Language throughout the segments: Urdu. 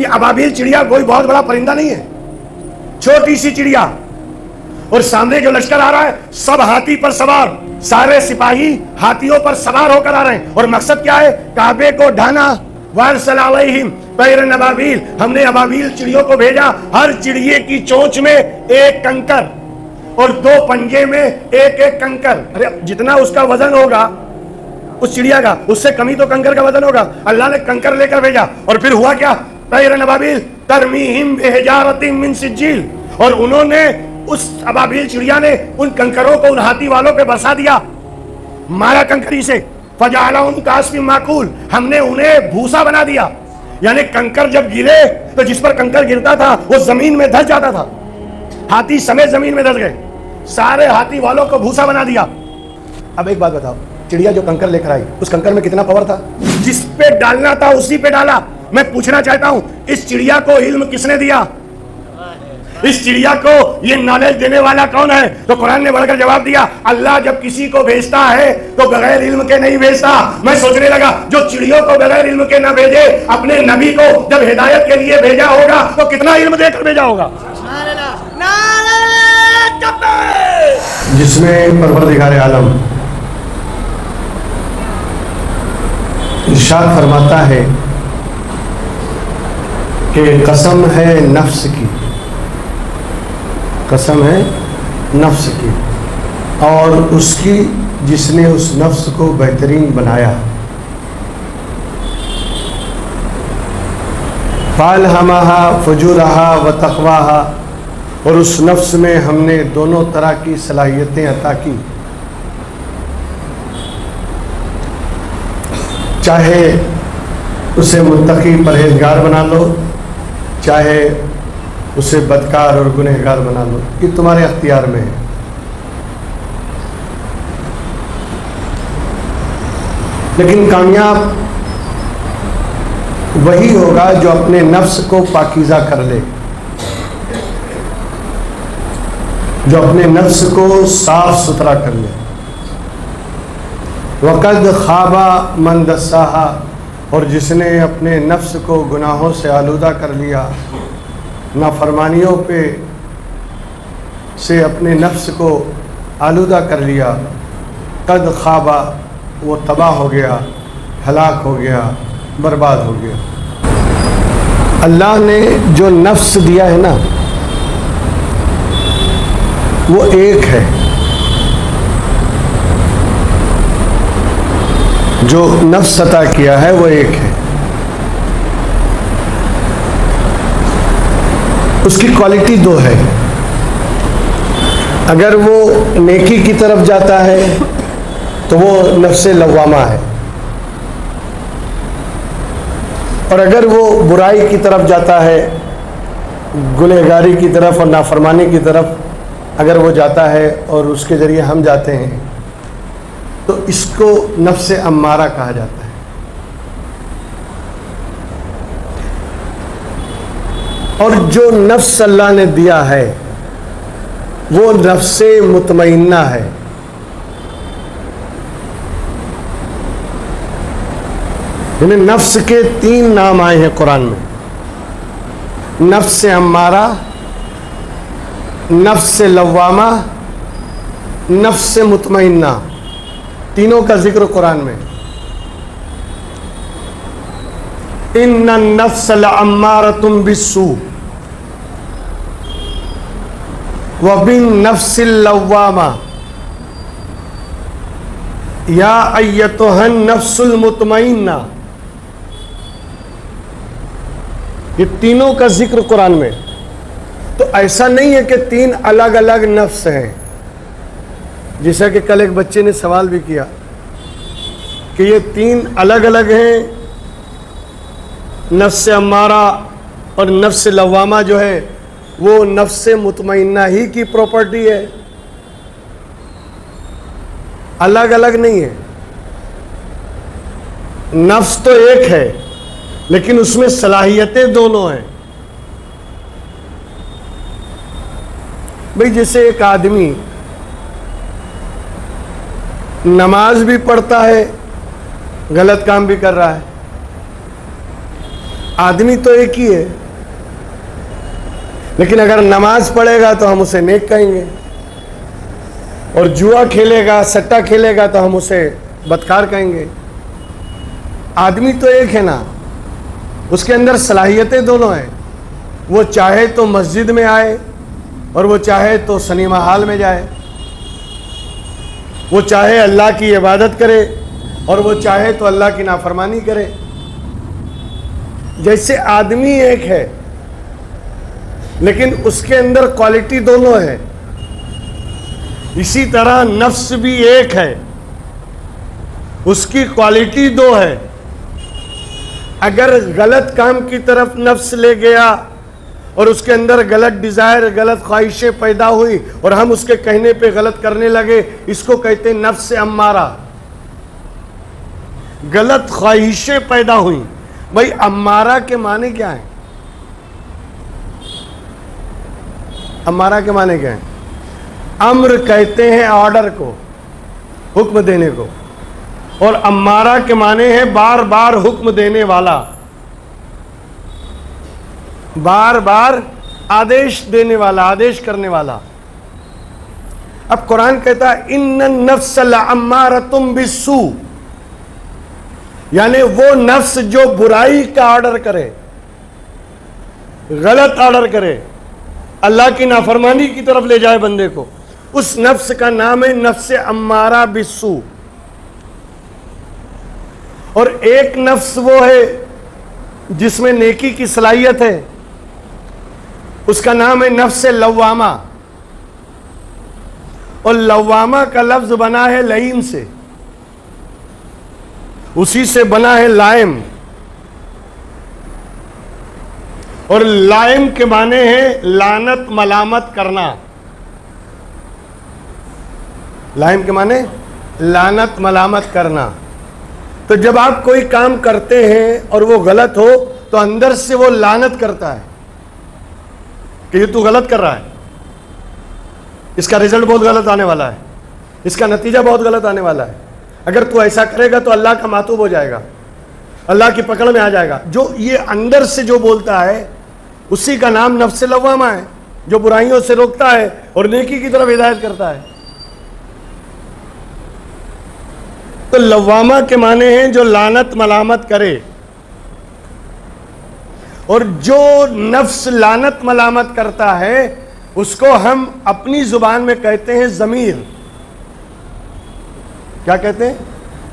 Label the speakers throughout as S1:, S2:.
S1: یہ ابابیل چڑیا کوئی بہت بڑا پرندہ نہیں ہے، چھوٹی سی چڑیا، اور سامنے جو لشکر آ رہا ہے سب ہاتھی پر سوار، سارے سپاہی ہاتھیوں پر سوار ہو کر آ رہے ہیں، اور مقصد کیا ہے؟ کعبے کو ڈھانا۔ وارسل علیہم طیرا ابابیل، ہم نے ابابیل چڑیوں کو بھیجا، ہر چڑیے کی چونچ میں ایک کنکر اور 2 پنجے میں ایک ایک کنکر۔ ارے جتنا اس کا وزن ہوگا اس چڑیا کا، اس سے کمی تو کنکر کا وزن ہوگا۔ اللہ نے کنکر لے کر بھیجا، اور پھر ہوا کیا؟ طیرا ابابیل ترمیہم بحجارۃ من سجیل، اور انہوں نے اس ابابیل چڑیا نے ان کنکروں کو ان ہاتھی والوں پہ برسا دیا، مارا کنکری سے۔ فجعلہم کعصف ماکول، ہم نے انہیں بھوسا بنا دیا، یعنی کنکر جب گرے تو جس پر کنکر گرتا تھا وہ زمین میں دھس جاتا تھا، ہاتھی سمیت زمین میں دھس گئے، سارے ہاتھی والوں کو بھوسا بنا دیا۔ اب ایک بات بتاؤ، چڑیا جو کنکر لے کر آئی اس کنکر میں کتنا پاور تھا؟ جس پہ ڈالنا تھا اسی پہ ڈالا۔ میں پوچھنا چاہتا ہوں اس چڑیا کو علم کس نے دیا؟ اس چڑیا کو یہ نالج دینے والا کون ہے؟ تو قرآن نے بڑھ کر جواب دیا، اللہ جب کسی کو بھیجتا ہے تو بغیر علم کے نہیں بھیجتا۔ میں سوچنے لگا جو چڑیوں کو بغیر علم کے نہ بھیجے، اپنے نبی کو جب ہدایت کے لیے بھیجا ہوگا تو کتنا علم دے کر بھیجا ہوگا۔ جس میں پروردگار عالم ارشاد فرماتا ہے کہ قسم ہے نفس کی، قسم ہے نفس کی، اور اس کی جس نے اس نفس کو بہترین بنایا۔ فَأَلْهَمَهَا فُجُورَهَا وَتَقْوَاهَا، اور اس نفس میں ہم نے دونوں طرح کی صلاحیتیں عطا کی، چاہے اسے متقی پرہیزگار بنا لو، چاہے اسے بدکار اور گنہگار بنا لو، یہ تمہارے اختیار میں ہے۔ لیکن کامیاب وہی ہوگا جو اپنے نفس کو پاکیزہ کر لے، جو اپنے نفس کو صاف ستھرا کر لے۔ وَقَدْ خَابَ مَنْ دَسَّاهَا، اور جس نے اپنے نفس کو گناہوں سے آلودہ کر لیا، نافرمانیوں پہ سے اپنے نفس کو آلودہ کر لیا، قد خوابہ، وہ تباہ ہو گیا، ہلاک ہو گیا، برباد ہو گیا۔ اللہ نے جو نفس دیا ہے نا وہ ایک ہے، جو نفس عطا کیا ہے وہ ایک ہے، اس کی کوالٹی 2 ہے۔ اگر وہ نیکی کی طرف جاتا ہے تو وہ نفس لوامہ ہے، اور اگر وہ برائی کی طرف جاتا ہے، گنہگاری کی طرف اور نافرمانی کی طرف اگر وہ جاتا ہے اور اس کے ذریعے ہم جاتے ہیں تو اس کو نفس امارہ کہا جاتا ہے۔ اور جو نفس اللہ نے دیا ہے وہ نفس مطمئنہ ہے۔ یعنی نفس کے 3 نام آئے ہیں قرآن میں، نفس امارہ، نفس لوامہ، نفس مطمئنہ، تینوں کا ذکر قرآن میں۔ ان النفس لامارۃ بالسوء وبالنفس اللوامہ یا ایتھا النفس المطمئنہ، یہ تینوں کا ذکر قرآن میں۔ تو ایسا نہیں ہے کہ 3 الگ الگ نفس ہیں، جیسا کہ کل ایک بچے نے سوال بھی کیا کہ یہ 3 الگ الگ ہیں، نفس امارہ اور نفس لوامہ جو ہے وہ نفس مطمئنہ ہی کی پراپرٹی ہے، الگ الگ نہیں ہے۔ نفس تو ایک ہے لیکن اس میں صلاحیتیں دونوں ہیں۔ بھئی جیسے ایک آدمی نماز بھی پڑھتا ہے، غلط کام بھی کر رہا ہے،
S2: آدمی تو ایک ہی ہے، لیکن اگر نماز پڑھے گا تو ہم اسے نیک کہیں گے، اور جوا کھیلے گا، سٹا کھیلے گا تو ہم اسے بدکار کہیں گے۔ آدمی تو ایک ہے نا، اس کے اندر صلاحیتیں دونوں ہیں، وہ چاہے تو مسجد میں آئے اور وہ چاہے تو سنیما ہال میں جائے، وہ چاہے اللہ کی عبادت کرے اور وہ چاہے تو اللہ کی نافرمانی کرے۔ جیسے آدمی ایک ہے لیکن اس کے اندر کوالٹی دونوں ہے، اسی طرح نفس بھی ایک ہے، اس کی کوالٹی دو ہے۔ اگر غلط کام کی طرف نفس لے گیا اور اس کے اندر غلط ڈیزائر، غلط خواہشیں پیدا ہوئی اور ہم اس کے کہنے پہ غلط کرنے لگے، اس کو کہتے ہیں نفس امارہ۔ غلط خواہشیں پیدا ہوئیں، بھائی امارہ کے معنی کیا ہیں؟ امارہ کے معنی کیا ہیں؟ امر کہتے ہیں آرڈر کو، حکم دینے کو، اور امارہ کے معنی ہے بار بار حکم دینے والا، بار بار آدیش دینے والا، آدیش کرنے والا۔ اب قرآن کہتا ہے ان النفس لامارۃ بالسوء، یعنی وہ نفس جو برائی کا آرڈر کرے، غلط آرڈر کرے، اللہ کی نافرمانی کی طرف لے جائے بندے کو، اس نفس کا نام ہے نفس امارہ بالسوء۔ اور ایک نفس وہ ہے جس میں نیکی کی صلاحیت ہے، اس کا نام ہے نفس لوامہ، اور لوامہ کا لفظ بنا ہے لئیم سے، اسی سے بنا ہے لائم، اور لائم کے معنی ہے لعنت ملامت کرنا۔ لائم کے معنی لعنت ملامت کرنا۔ تو جب آپ کوئی کام کرتے ہیں اور وہ غلط ہو تو اندر سے وہ لعنت کرتا ہے کہ یہ تو غلط کر رہا ہے، اس کا رزلٹ بہت غلط آنے والا ہے، اس کا نتیجہ بہت غلط آنے والا ہے، اگر تو ایسا کرے گا تو اللہ کا معتوب ہو جائے گا، اللہ کی پکڑ میں آ جائے گا۔ جو یہ اندر سے جو بولتا ہے اسی کا نام نفس لوامہ ہے، جو برائیوں سے روکتا ہے اور نیکی کی طرف ہدایت کرتا ہے۔ تو لوامہ کے معنی ہیں جو لعنت ملامت کرے، اور جو نفس لعنت ملامت کرتا ہے اس کو ہم اپنی زبان میں کہتے ہیں ضمیر۔ کیا کہتے ہیں؟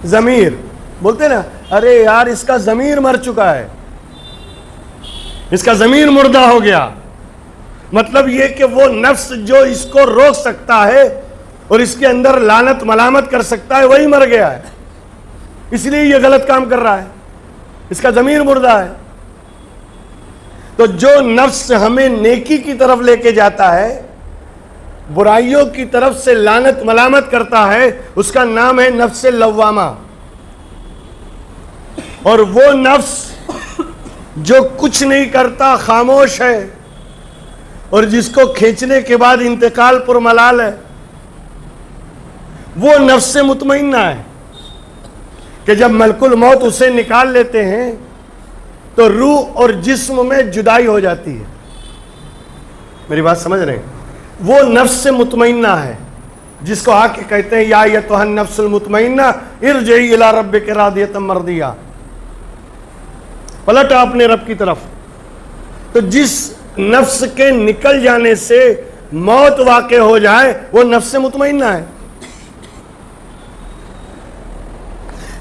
S2: ضمیر۔ بولتے نا ارے یار اس کا ضمیر مر چکا ہے، اس کا ضمیر مردہ ہو گیا، مطلب یہ کہ وہ نفس جو اس کو روک سکتا ہے اور اس کے اندر لعنت ملامت کر سکتا ہے وہی مر گیا ہے، اس لیے یہ غلط کام کر رہا ہے، اس کا ضمیر مردہ ہے۔ تو جو نفس ہمیں نیکی کی طرف لے کے جاتا ہے، برائیوں کی طرف سے لعنت ملامت کرتا ہے، اس کا نام ہے نفس لوامہ۔ اور وہ نفس جو کچھ نہیں کرتا، خاموش ہے، اور جس کو کھینچنے کے بعد انتقال پر ملال ہے، وہ نفس مطمئنہ ہے کہ جب ملک الموت اسے نکال لیتے ہیں تو روح اور جسم میں جدائی ہو جاتی ہے۔ میری بات سمجھ رہے ہیں؟ وہ نفس مطمئنہ ہے جس کو آ کے کہتے ہیں یا ایتھا النفس المطمئنہ ارجعی الی ربک راضیۃ مرضیہ، پلٹ اپنے رب کی طرف۔ تو جس نفس کے نکل جانے سے موت واقع ہو جائے وہ نفس مطمئنہ ہے۔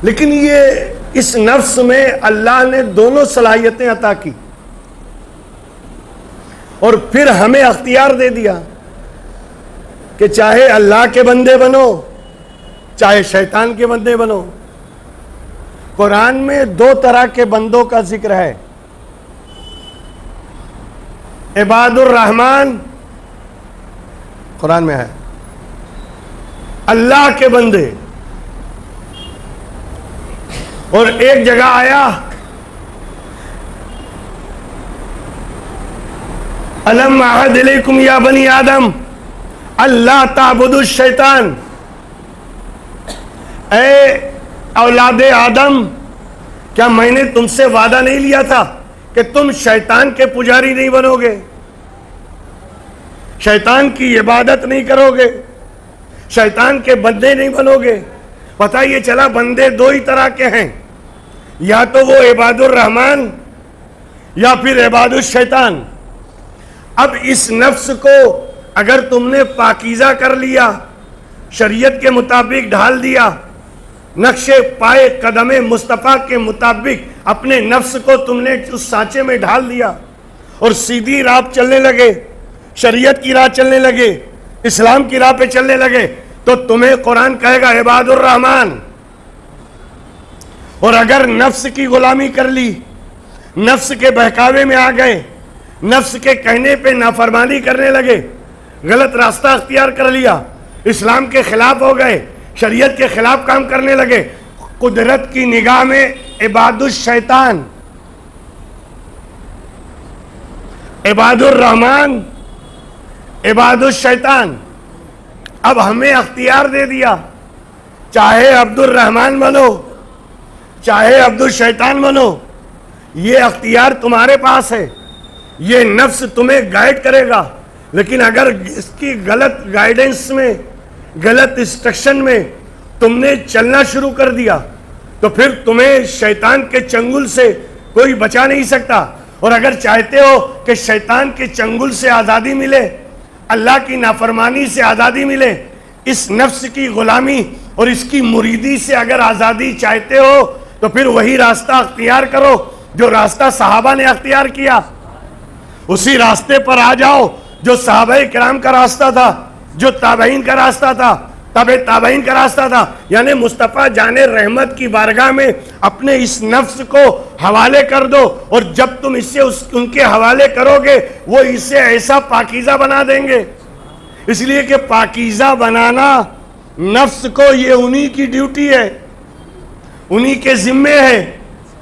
S2: لیکن یہ اس نفس میں اللہ نے دونوں صلاحیتیں عطا کی اور پھر ہمیں اختیار دے دیا کہ چاہے اللہ کے بندے بنو چاہے شیطان کے بندے بنو۔ قرآن میں دو طرح کے بندوں کا ذکر ہے، عباد الرحمن قرآن میں ہے، اللہ کے بندے، اور ایک جگہ آیا الم اعہد الیکم یا بنی آدم اللہ تعبدوا الشیطان، اے اولاد آدم کیا میں نے تم سے وعدہ نہیں لیا تھا کہ تم شیطان کے پجاری نہیں بنو گے، شیطان کی عبادت نہیں کرو گے، شیطان کے بندے نہیں بنو گے۔ پتہ یہ چلا بندے دو ہی طرح کے ہیں، یا تو وہ عباد الرحمن یا پھر عباد الشیطان۔ اب اس نفس کو اگر تم نے پاکیزہ کر لیا، شریعت کے مطابق ڈھال دیا، نقش پائے قدم مصطفیٰ کے مطابق اپنے نفس کو تم نے اس سانچے میں ڈھال دیا اور سیدھی راہ چلنے لگے، شریعت کی راہ چلنے لگے، اسلام کی راہ پہ چلنے لگے، تو تمہیں قرآن کہے گا عباد الرحمن۔ اور اگر نفس کی غلامی کر لی، نفس کے بہکاوے میں آ گئے، نفس کے کہنے پہ نافرمانی کرنے لگے، غلط راستہ اختیار کر لیا، اسلام کے خلاف ہو گئے، شریعت کے خلاف کام کرنے لگے، قدرت کی نگاہ میں عباد الشیطان، عباد الرحمن، عباد الشیطان۔ اب ہمیں اختیار دے دیا، چاہے عبد الرحمن بنو چاہے عبد الشیطان بنو، یہ اختیار تمہارے پاس ہے، یہ نفس تمہیں گائیڈ کرے گا۔ لیکن اگر اس کی غلط گائیڈنس میں، غلط انسٹرکشن میں تم نے چلنا شروع کر دیا تو پھر تمہیں شیطان کے چنگل سے کوئی بچا نہیں سکتا۔ اور اگر چاہتے ہو کہ شیطان کے چنگل سے آزادی ملے، اللہ کی نافرمانی سے آزادی ملے، اس نفس کی غلامی اور اس کی مریدی سے اگر آزادی چاہتے ہو تو پھر وہی راستہ اختیار کرو جو راستہ صحابہ نے اختیار کیا، اسی راستے پر آ جاؤ جو صحابہ کرام کا راستہ تھا، جو تابعین کا راستہ تھا، تابعین کا راستہ تھا۔ یعنی مصطفیٰ جان رحمت کی بارگاہ میں اپنے اس نفس کو حوالے کر دو، اور جب تم اسے ان کے حوالے کرو گے وہ اسے ایسا پاکیزہ بنا دیں گے۔ اس لیے کہ پاکیزہ بنانا نفس کو یہ انہی کی ڈیوٹی ہے، انہی کے ذمے ہے،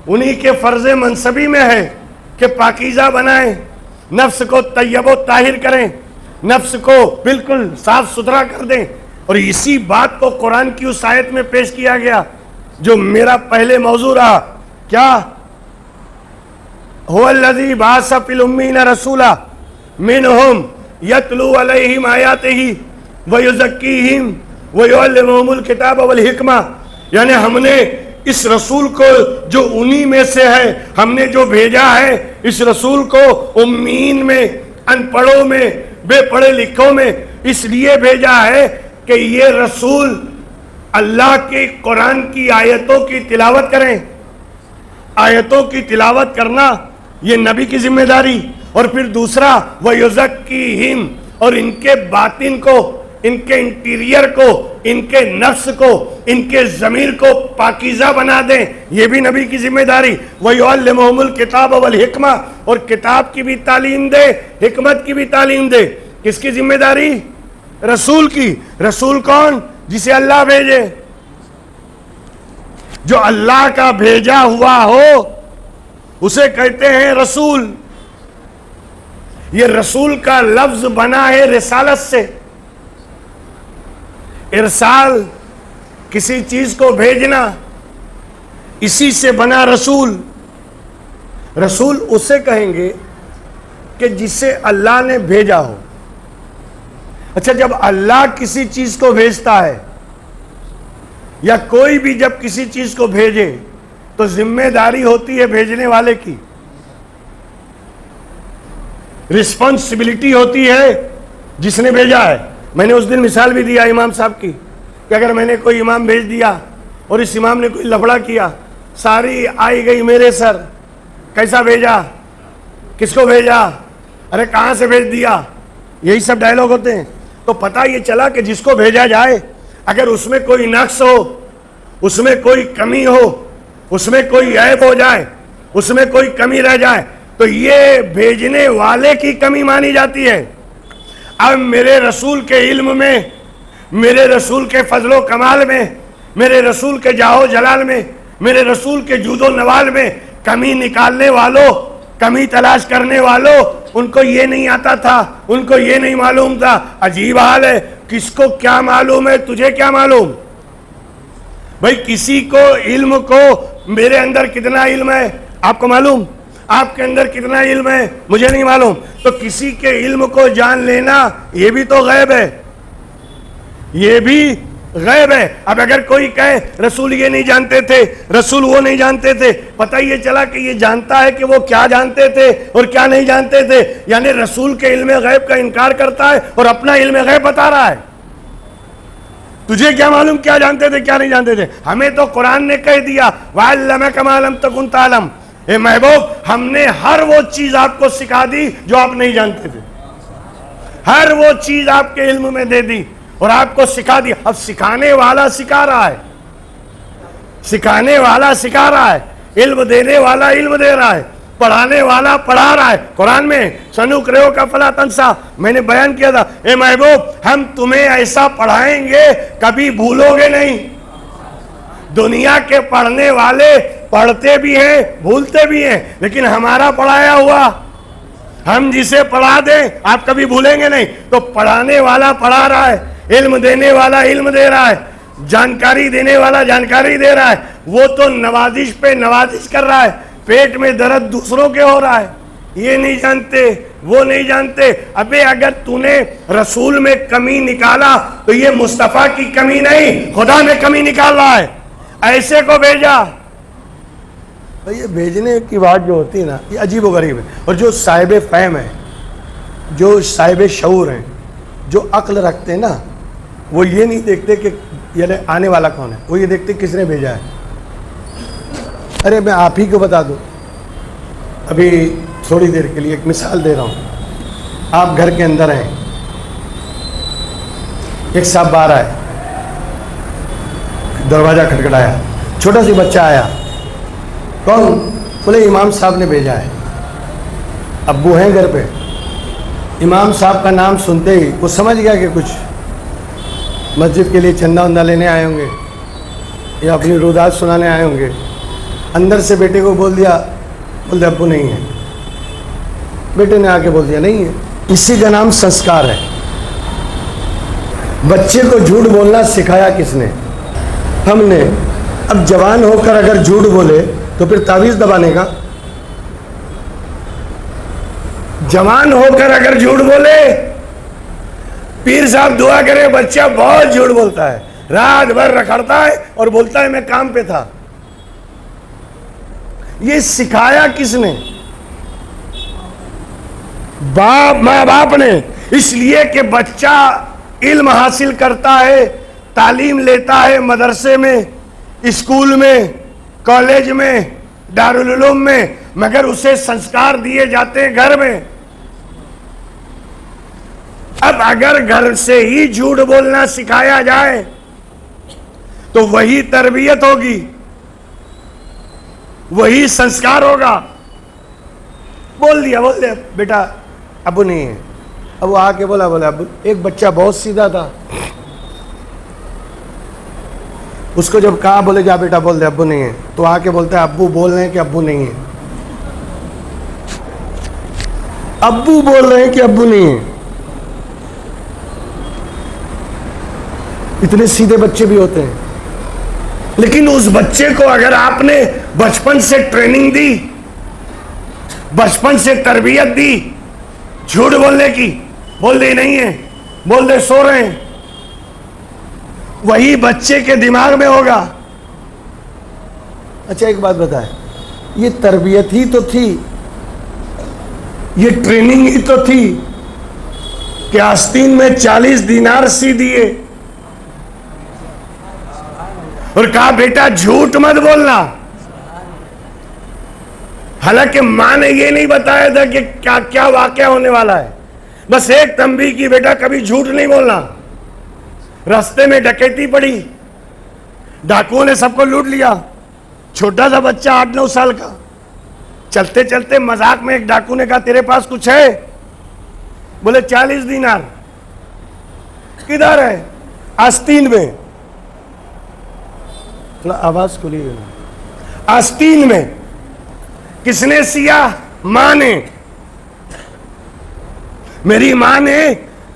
S2: انہی کے فرض منصبی میں ہے کہ پاکیزہ بنائیں، نفس کو طیب و طاہر کریں، نفس کو بالکل صاف ستھرا کر دیں۔ اور اسی بات کو قرآن کی اس آیت میں پیش کیا گیا جو میرا پہلے موضوع رہا، کیا هو الذی بعث فی الامین رسولا منہم یتلو علیہم آیاتہ ویزکیہم ویعلمہم الکتاب والحکمہ۔ یعنی ہم نے اس رسول کو جو انہی میں سے ہے، ہم نے جو بھیجا ہے اس رسول کو امیین میں، ان پڑھوں میں، بے پڑھے لکھوں میں اس لیے بھیجا ہے کہ یہ رسول اللہ کے قرآن کی آیتوں کی تلاوت کریں۔ آیتوں کی تلاوت کرنا یہ نبی کی ذمہ داری، اور پھر دوسرا وَيُزَكِّيهِمْ، اور ان کے باطن کو، ان کے انٹیریئر کو، ان کے نفس کو، ان کے ضمیر کو پاکیزہ بنا دیں، یہ بھی نبی کی ذمہ داری۔ وَيُعَلِّمُهُمُ الْكِتَابَ وَالْحِكْمَةَ، اور کتاب کی بھی تعلیم دے، حکمت کی بھی تعلیم دے۔ کس کی ذمہ داری؟ رسول کی۔ رسول کون؟ جسے اللہ بھیجے، جو اللہ کا بھیجا ہوا ہو اسے کہتے ہیں رسول۔ یہ رسول کا لفظ بنا ہے رسالت سے۔ ارسال، کسی چیز کو بھیجنا، اسی سے بنا رسول۔ رسول اسے کہیں گے کہ جسے اللہ نے بھیجا ہو۔ اچھا، جب اللہ کسی چیز کو بھیجتا ہے یا کوئی بھی جب کسی چیز کو بھیجے تو ذمہ داری ہوتی ہے بھیجنے والے کی، رسپانسبلٹی ہوتی ہے جس نے بھیجا ہے۔ میں نے اس دن مثال بھی دیا امام صاحب کی کہ اگر میں نے کوئی امام بھیج دیا اور اس امام نے کوئی لفڑا کیا، ساری آئی گئی میرے سر، کیسا بھیجا، کس کو بھیجا، ارے کہاں سے بھیج دیا، یہی سب ڈائلاگ ہوتے ہیں۔ تو پتہ یہ چلا کہ جس کو بھیجا جائے اگر اس میں کوئی نقص ہو، اس میں کوئی کمی ہو، اس میں کوئی عیب ہو جائے، اس میں کوئی کمی رہ جائے تو یہ بھیجنے والے کی کمی مانی جاتی ہے۔ اب میرے رسول کے علم میں، میرے رسول کے فضل و کمال میں، میرے رسول کے جاہ و جلال میں، میرے رسول کے جود و نوال میں کمی نکالنے والوں، کمی تلاش کرنے والوں، ان کو یہ نہیں آتا تھا، ان کو یہ نہیں معلوم تھا۔ عجیب حال ہے، کس کو کیا معلوم ہے، تجھے کیا معلوم؟ بھئی کسی کو علم کو، میرے اندر کتنا علم ہے آپ کو معلوم؟ آپ کے اندر کتنا علم ہے مجھے نہیں معلوم. تو کسی کے علم کو جان لینا یہ بھی تو غیب ہے, یہ بھی غیب ہے. اب اگر کوئی کہے رسول یہ نہیں جانتے تھے, رسول وہ نہیں جانتے تھے, پتہ یہ چلا کہ یہ جانتا ہے کہ وہ کیا جانتے تھے اور کیا نہیں جانتے تھے. یعنی رسول کے علم غیب کا انکار کرتا ہے اور اپنا علم غیب بتا رہا ہے. تجھے کیا معلوم کیا جانتے تھے کیا نہیں جانتے تھے؟ ہمیں تو قرآن نے کہہ دیا وَعَلَّمَكَ مَا لَمْ تَكُنْ تَعْلَمْ. اے محبوب, ہم نے ہر وہ چیز آپ کو سکھا دی جو آپ نہیں جانتے تھے, ہر وہ چیز آپ کے علم میں دے دی اور آپ کو سکھا دیا. اب سکھانے والا سکھا رہا ہے, سکھانے والا سکھا رہا ہے, علم دینے والا علم دے رہا ہے, پڑھانے والا پڑھا رہا ہے. قرآن میں سنقرئک کا فلا تنسا میں نے بیان کیا تھا, اے محبوب ہم تمہیں ایسا پڑھائیں گے کبھی بھولو گے نہیں. دنیا کے پڑھنے والے پڑھتے بھی ہیں بھولتے بھی ہیں, لیکن ہمارا پڑھایا ہوا ہم جسے پڑھا دیں آپ کبھی بھولیں گے نہیں. تو پڑھانے والا پڑھا رہا ہے, علم دینے والا علم دے رہا ہے, جانکاری دینے والا جانکاری دے رہا ہے. وہ تو نوازش پہ نوازش کر رہا ہے, پیٹ میں درد دوسروں کے ہو رہا ہے, یہ نہیں جانتے وہ نہیں جانتے. ابے اگر تو نے رسول میں کمی نکالا تو یہ مصطفیٰ کی کمی نہیں, خدا نے کمی نکال رہا ہے, ایسے کو بھیجا. یہ بھیجنے کی بات جو ہوتی ہے نا یہ عجیب و غریب ہے. اور جو صاحب فہم ہے, جو صاحب شعور ہیں, جو عقل رکھتے ہیں نا, وہ یہ نہیں دیکھتے کہ یعنی آنے والا کون ہے, وہ یہ دیکھتے کس نے بھیجا ہے. ارے میں آپ ہی کو بتا دوں, ابھی تھوڑی دیر کے لیے ایک مثال دے رہا ہوں. آپ گھر کے اندر ہیں, ایک صاحب باہر آئے, دروازہ کھٹکھٹایا, چھوٹا سی بچہ آیا, کون؟ بولے امام صاحب نے بھیجا ہے. ابو ہیں گھر پہ, امام صاحب کا نام سنتے ہی وہ سمجھ گیا کہ کچھ مسجد کے لیے چندہ وندہ لینے آئے ہوں گے یا اپنی رودات سنانے آئے ہوں گے. اندر سے بیٹے کو بول دیا, بول دیا ابو نہیں ہے. بیٹے نے آ کے بول دیا نہیں ہے. اسی کا نام سنسکار ہے. بچے کو جھوٹ بولنا سکھایا کس نے؟ ہم نے. اب جوان ہو کر اگر جھوٹ بولے تو پھر تعویذ دبانے کا. جوان ہو کر اگر جھوٹ بولے, پیر صاحب دعا کرے بچہ بہت جھوٹ بولتا ہے, رات بھر رکھڑتا ہے اور بولتا ہے میں کام پہ تھا. یہ سکھایا کس نے؟ باپ, ماں باپ نے. اس لیے کہ بچہ علم حاصل کرتا ہے, تعلیم لیتا ہے مدرسے میں, اسکول میں, کالج میں, دارالعلوم میں, مگر اسے سنسکار دیے جاتے ہیں گھر میں. اب اگر گھر سے ہی جھوٹ بولنا سکھایا جائے تو وہی تربیت ہوگی, وہی سنسکار ہوگا. بول دیا بیٹا ابو نہیں ہے. اب وہ آ کے بولا ابو. ایک بچہ بہت سیدھا تھا, اس کو جب کہا بولے جا بیٹا بول دے ابو نہیں ہے, تو آ کے بولتا ہے ابو بول رہے ہیں کہ ابو نہیں ہے, ابو بول رہے ہیں کہ ابو نہیں ہے. اتنے سیدھے بچے بھی ہوتے ہیں. لیکن اس بچے کو اگر آپ نے بچپن سے ٹریننگ دی, بچپن سے تربیت دی جھوٹ بولنے کی, بول دے نہیں ہے, بول دے سو رہے ہیں, وہی بچے کے دماغ میں ہوگا. اچھا ایک بات بتائے, یہ تربیت ہی تو تھی, یہ ٹریننگ ہی تو تھی کہ آستین میں 40 دینار سی دیے اور کہا بیٹا جھوٹ مت بولنا. حالانکہ ماں نے یہ نہیں بتایا تھا کہ کیا کیا واقعہ ہونے والا ہے, بس ایک تنبیہ کی بیٹا کبھی جھوٹ نہیں بولنا. راستے میں ڈکیتی پڑی, ڈاکوؤں نے سب کو لوٹ لیا. چھوٹا سا بچہ 8-9 سال کا, چلتے چلتے مذاق میں ایک ڈاکو نے کہا تیرے پاس کچھ ہے؟ بولے 40 دینار. کدھر ہے؟ آستین میں. تھوڑا آواز کھلی. آستین میں. کس نے سیا؟ ماں نے. میری ماں نے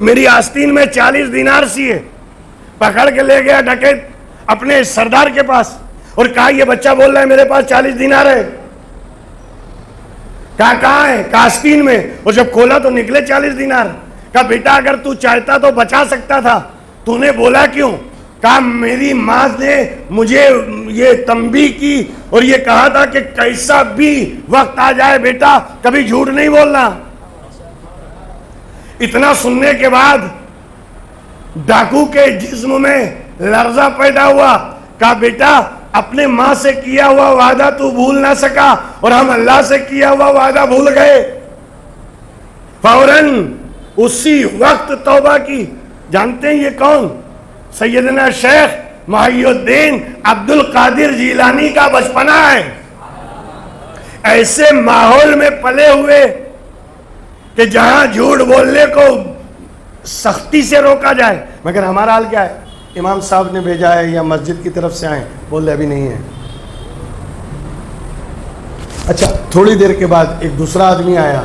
S2: میری آستین میں 40 دینار سیے. پکڑ کے لے گیا ڈکیت اپنے سردار کے پاس اور کہا یہ بچہ بول رہا ہے میرے پاس 40 دینار ہے.
S1: کہاں ہے؟ کہا آستین میں. اور جب کھولا تو نکلے 40 دینار. کہا بیٹا اگر تو چاہتا تو بچا سکتا تھا, تو نے بولا کیوں؟ کہا میری ماں نے مجھے یہ تنبیہ کی اور یہ کہا تھا کہ کیسا بھی وقت آ جائے بیٹا کبھی جھوٹ نہیں بولنا. اتنا سننے کے بعد ڈاکو کے جسم میں لرزہ پیدا ہوا. کہا بیٹا اپنے ماں سے کیا ہوا وعدہ تو بھول نہ سکا اور ہم اللہ سے کیا ہوا وعدہ بھول گئے. فوراً اسی وقت توبہ کی. جانتے ہیں یہ کون؟ سیدنا شیخ محی الدین عبد القادر جیلانی کا بچپنا ہے. ایسے ماحول میں پلے ہوئے کہ جہاں جھوٹ بولنے کو سختی سے روکا جائے. مگر ہمارا حال کیا ہے؟ امام صاحب نے بھیجا ہے یا مسجد کی طرف سے آئیں, بول رہے ابھی نہیں ہے. اچھا تھوڑی دیر کے بعد ایک دوسرا آدمی آیا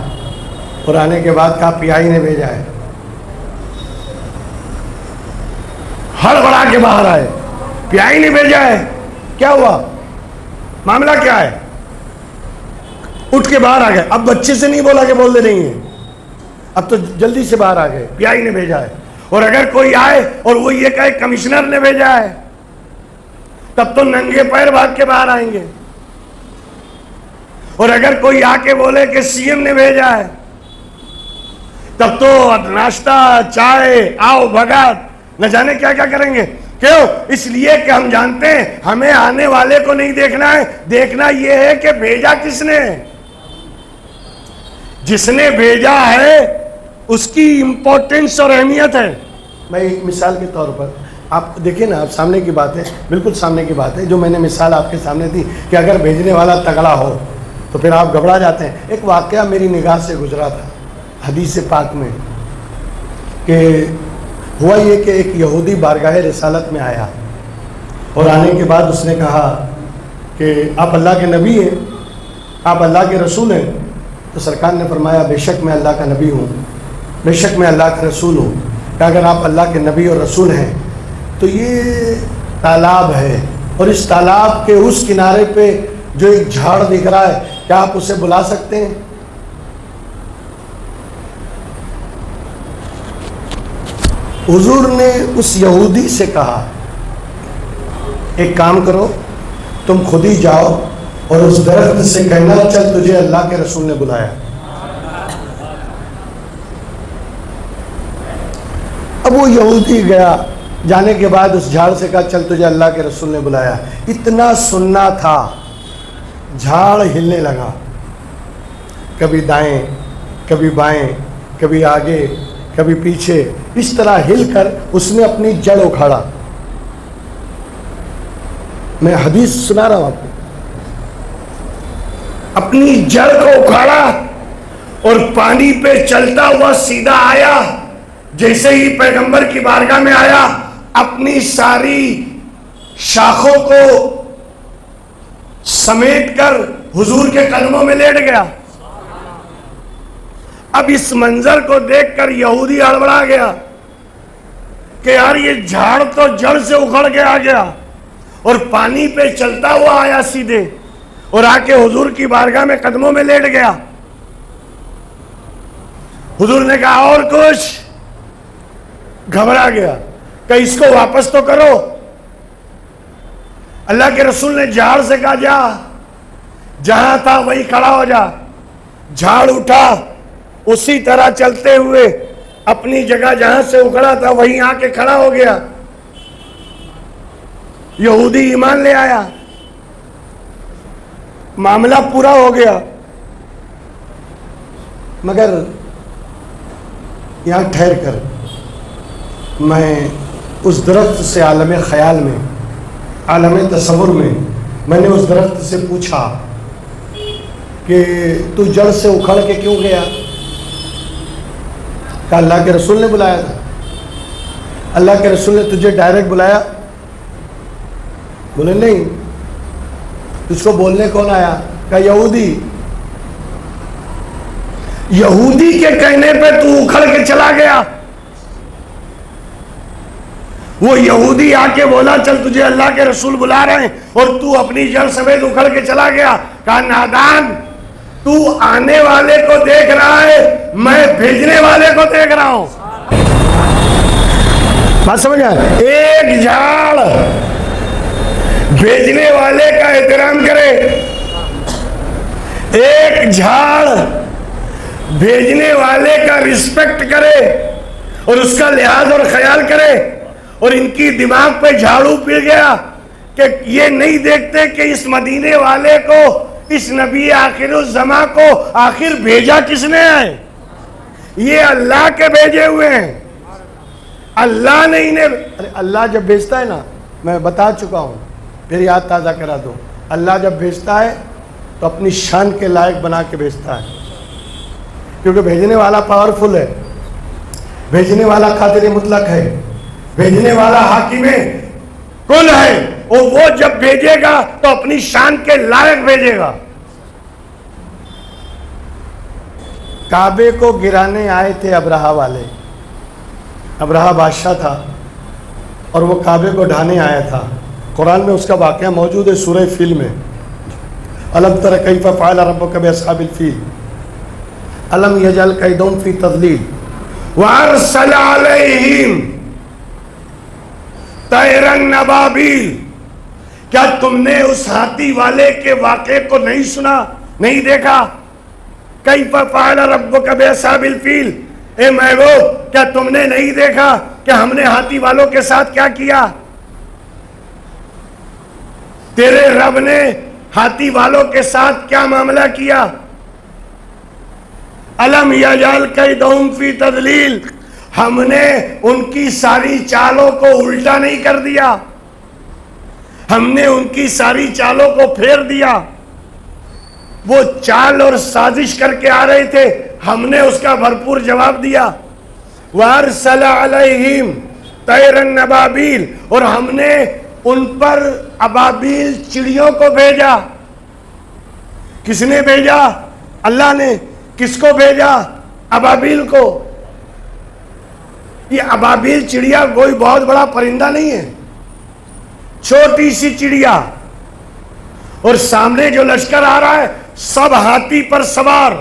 S1: اور آنے کے بعد کہا پیائی نے بھیجا ہے. ہڑبڑا کے باہر آئے, پیائی نے بھیجا ہے. کیا ہوا؟ معاملہ کیا ہے؟ اٹھ کے باہر آ گئے. اب بچے سے نہیں بولا کہ بول دے نہیں ہے, اب تو جلدی سے باہر آ گئے, پیائی نے بھیجا ہے. اور اگر کوئی آئے اور وہ یہ کہے کمشنر نے بھیجا ہے, تب تو ننگے پیر بھاگ کے باہر آئیں گے. اور اگر کوئی آ کے بولے کہ سی ایم نے بھیجا ہے, تب تو ناشتہ چائے آؤ بھگات نہ جانے کیا کیا کریں گے. کیوں؟ اس لیے کہ ہم جانتے ہیں ہمیں آنے والے کو نہیں دیکھنا ہے, دیکھنا یہ ہے کہ بھیجا کس نے. جس نے بھیجا ہے اس کی امپورٹنس اور اہمیت ہے. میں ایک مثال کے طور پر آپ دیکھیں نا, آپ سامنے کی بات ہے, بالکل سامنے کی بات ہے جو میں نے مثال آپ کے سامنے دی کہ اگر بھیجنے والا تگڑا ہو تو پھر آپ گھبرا جاتے ہیں. ایک واقعہ میری نگاہ سے گزرا تھا حدیث پاک میں کہ ہوا یہ کہ ایک یہودی بارگاہ رسالت میں آیا اور آنے کے بعد اس نے کہا کہ آپ اللہ کے نبی ہیں, آپ اللہ کے رسول ہیں. تو سرکار نے فرمایا بے شک میں اللہ کا نبی ہوں, بے شک میں اللہ کا رسول ہوں. کہ اگر آپ اللہ کے نبی اور رسول ہیں تو یہ تالاب ہے اور اس تالاب کے اس کنارے پہ جو ایک جھاڑ دکھ رہا ہے, کیا آپ اسے بلا سکتے ہیں؟ حضور نے اس یہودی سے کہا ایک کام کرو, تم خود ہی جاؤ اور اس درخت سے کہنا چل تجھے اللہ کے رسول نے بلایا. اب وہ یہودی گیا, جانے کے بعد اس جھاڑ سے کہا چل تجھے اللہ کے رسول نے بلایا. اتنا سننا تھا, جھاڑ ہلنے لگا, کبھی دائیں کبھی بائیں, کبھی آگے کبھی پیچھے, اس طرح ہل کر اس نے اپنی جڑ اکھاڑا. میں حدیث سنا رہا ہوں آپ کو. اپنی جڑ کو اکھاڑا اور پانی پہ چلتا ہوا سیدھا آیا. جیسے ہی پیغمبر کی بارگاہ میں آیا, اپنی ساری شاخوں کو سمیٹ کر حضور کے قدموں میں لیٹ گیا. اب اس منظر کو دیکھ کر یہودی ہڑبڑا گیا کہ یار یہ جھاڑ تو جڑ سے اکھڑ کے آ گیا اور پانی پہ چلتا ہوا آیا سیدھے اور آ کے حضور کی بارگاہ میں قدموں میں لیٹ گیا. حضور نے کہا اور کچھ؟ گھبرا گیا کہ اس کو واپس تو کرو. اللہ کے رسول نے جھاڑ سے کہا جا, جہاں تھا وہی کھڑا ہو جا. جھاڑ اٹھا, اسی طرح چلتے ہوئے اپنی جگہ جہاں سے اکھڑا تھا وہیں آ کے کھڑا ہو گیا. یہودی ایمان لے آیا, معاملہ پورا ہو گیا. مگر یہاں ٹھہر کر میں اس درخت سے عالم خیال میں, عالم تصور میں نے اس درخت سے پوچھا کہ تو جڑ سے اکھڑ کے کیوں گیا؟ کہ اللہ کے رسول نے بلایا تھا. اللہ کے رسول نے تجھے ڈائریکٹ بلایا؟ بولے نہیں. تجھ کو بولنے کون آیا؟ کہ یہودی. یہودی کے کہنے پہ تو اکھڑ کے چلا گیا. وہ یہودی آ کے بولا چل تجھے اللہ کے رسول بلا رہے ہیں اور تو اپنی جڑ سمیت اکھڑ کے چلا گیا. کہا نادان, تو آنے والے کو دیکھ رہا ہے، میں بھیجنے والے کو دیکھ رہا ہوں. بات سمجھ آئے؟ ایک جھاڑ بھیجنے والے کا احترام کرے، ایک جھاڑ بھیجنے والے کا رسپیکٹ کرے اور اس کا لحاظ اور خیال کرے. اور ان کی دماغ پہ جھاڑو پڑ گیا کہ یہ نہیں دیکھتے کہ اس مدینے والے کو، اس نبی آخر الزماں کو آخر بھیجا کس نے ہے؟ یہ اللہ کے بھیجے ہوئے ہیں. اللہ نے انہیں، اللہ جب بھیجتا ہے نا، میں بتا چکا ہوں، پھر یاد تازہ کرا دو. اللہ جب بھیجتا ہے تو اپنی شان کے لائق بنا کے بھیجتا ہے، کیونکہ بھیجنے والا پاورفل ہے، بھیجنے والا قادر مطلق ہے، بھیجنے والا حاکم کل ہے. اور وہ جب بھیجے گا تو اپنی شان کے لائق بھیجے گا. کعبے کو گرانے آئے تھے ابرہہ والے. ابرہہ بادشاہ تھا اور وہ کعبے کو ڈھانے آیا تھا. قرآن میں اس کا واقعہ موجود ہے سورہ فیل میں. الم تر کیف فعل ربک باصحاب الفیل الم یجعل کیدہم فی تضلیل وارسل علیہم طیرا ابابیل. کیا تم نے اس ہاتھی والے کے واقعے کو نہیں سنا، نہیں دیکھا؟ کیف فعل ربک باصحاب الفیل، اے محبوب کیا تم نے نہیں دیکھا کہ ہم نے ہاتھی والوں کے ساتھ کیا کیا؟ تیرے رب نے ہاتھی والوں کے ساتھ کیا معاملہ کیا؟ الم یجعل کیدہم فی تضلیل، ہم نے ان کی ساری چالوں کو الٹا نہیں کر دیا، ہم نے ان کی ساری چالوں کو پھیر دیا. وہ چال اور سازش کر کے آ رہے تھے، ہم نے اس کا بھرپور جواب دیا. وارسل علیہم طیرا ابابیل، اور ہم نے ان پر ابابیل چڑیوں کو بھیجا. کس نے بھیجا؟ اللہ نے. کس کو بھیجا؟ ابابیل کو. یہ ابابیل چڑیا کوئی بہت بڑا پرندہ نہیں ہے، چھوٹی سی چڑیا. اور سامنے جو لشکر آ رہا ہے سب ہاتھی پر سوار،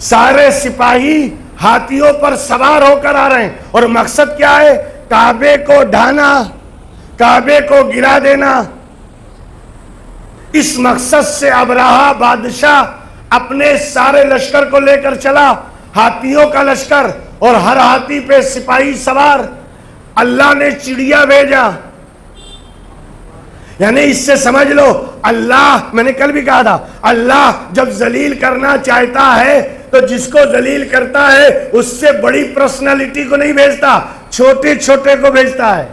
S1: سارے سپاہی ہاتھیوں پر سوار ہو کر آ رہے ہیں. اور مقصد کیا ہے؟ کعبے کو ڈھانا، کعبے کو گرا دینا. اس مقصد سے ابرہہ بادشاہ اپنے سارے لشکر کو لے کر چلا، ہاتھیوں کا لشکر، اور ہر ہاتھی پہ سپاہی سوار. اللہ نے چڑیا بھیجا. یعنی اس سے سمجھ لو، اللہ، میں نے کل بھی کہا تھا، اللہ جب ذلیل کرنا چاہتا ہے تو جس کو ذلیل کرتا ہے اس سے بڑی پرسنالٹی کو نہیں بھیجتا، چھوٹے چھوٹے کو بھیجتا ہے.